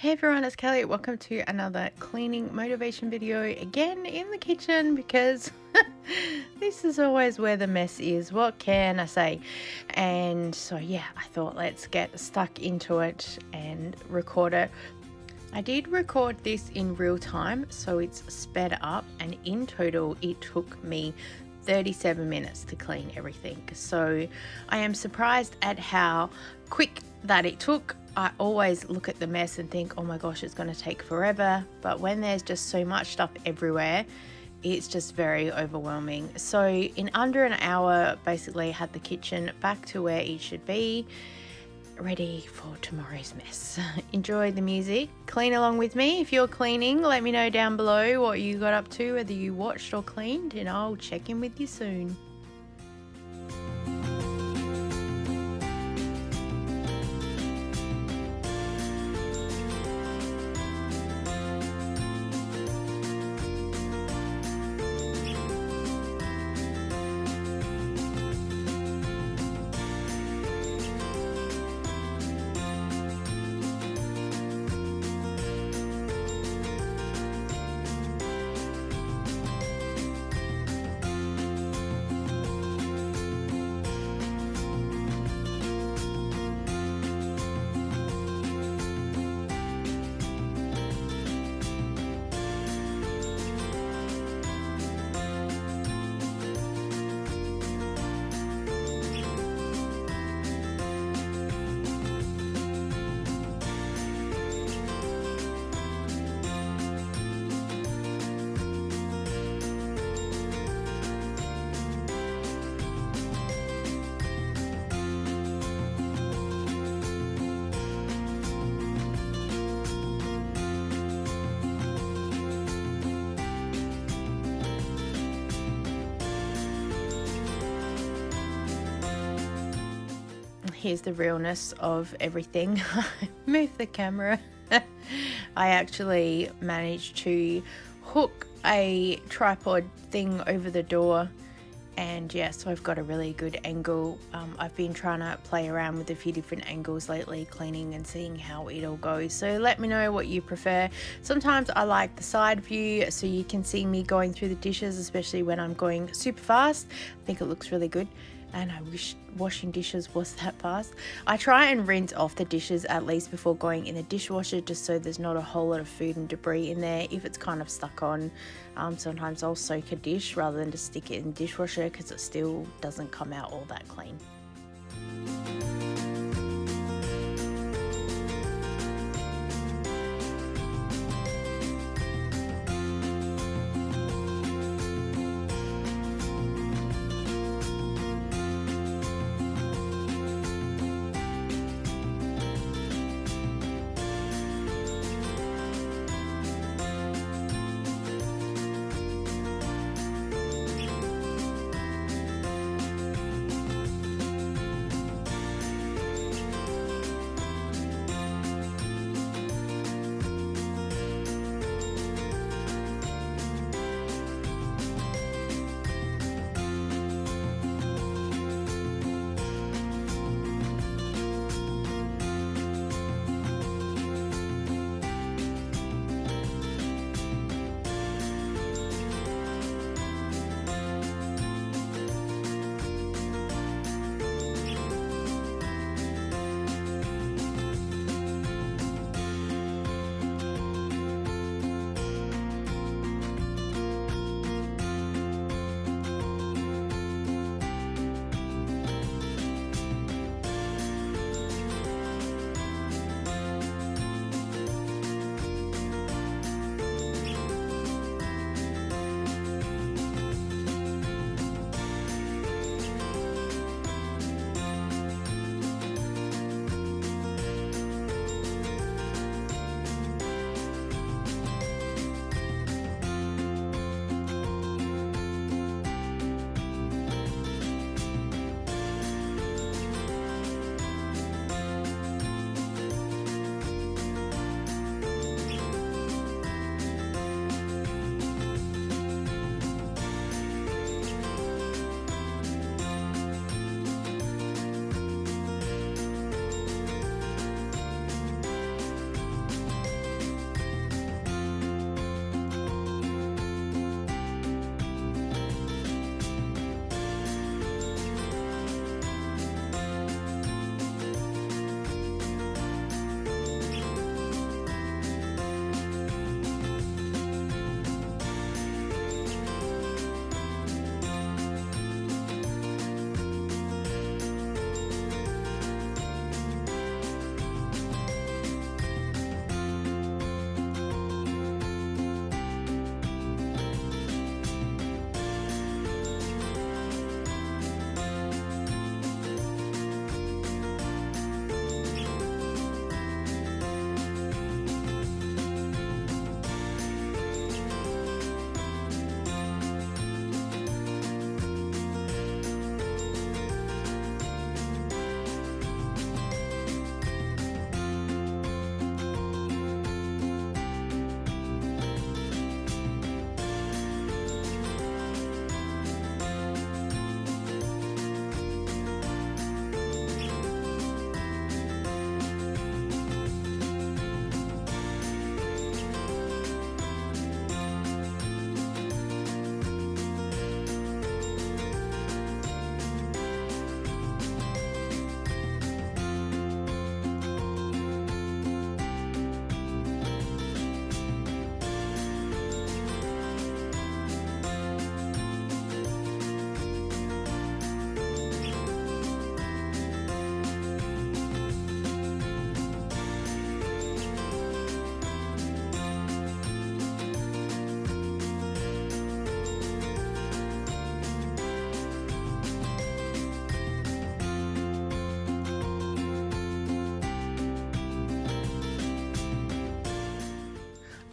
Hey everyone, it's Kelly. Welcome to another cleaning motivation video, again in the kitchen, because this is always where the mess is. What can I say? And so yeah, I thought let's get stuck into it and record it. I did record this in real time, so it's sped up, and in total it took me 37 minutes to clean everything. So I am surprised at how quick that it took. I always look at the mess and think, oh my gosh, it's going to take forever. But when there's just so much stuff everywhere, it's just very overwhelming. So in under an hour, basically I had the kitchen back to where it should be, ready for tomorrow's mess. Enjoy the music, clean along with me. If you're cleaning, let me know down below what you got up to, whether you watched or cleaned, and I'll check in with you soon. Here's the realness of everything. Move the camera. I actually managed to hook a tripod thing over the door, and yeah, so I've got a really good angle. I've been trying to play around with a few different angles lately, cleaning and seeing how it all goes. So let me know what you prefer. Sometimes I like the side view so you can see me going through the dishes, especially when I'm going super fast. I think it looks really good. And I wish washing dishes was that fast. I try and rinse off the dishes at least before going in the dishwasher, just so there's not a whole lot of food and debris in there. If it's kind of stuck on, sometimes I'll soak a dish rather than just stick it in the dishwasher, because it still doesn't come out all that clean.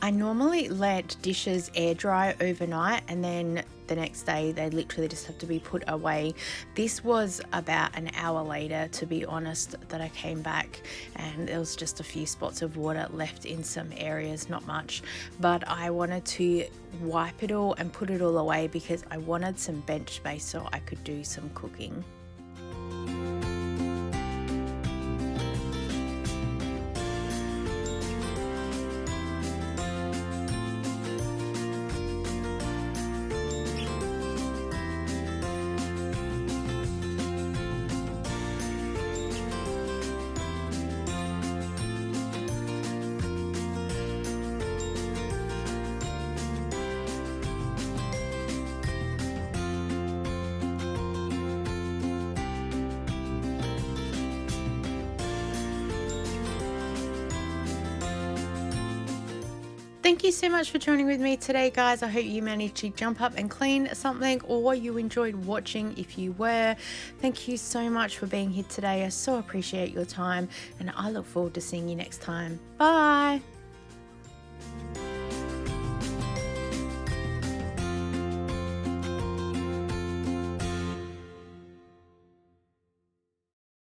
I normally let dishes air dry overnight, and then the next day they literally just have to be put away. This was about an hour later, to be honest, that I came back, and there was just a few spots of water left in some areas, not much, but I wanted to wipe it all and put it all away because I wanted some bench space so I could do some cooking. Thank you so much for joining with me today, guys. I hope you managed to jump up and clean something, or you enjoyed watching if you were. Thank you so much for being here today. I so appreciate your time, and I look forward to seeing you next time. Bye.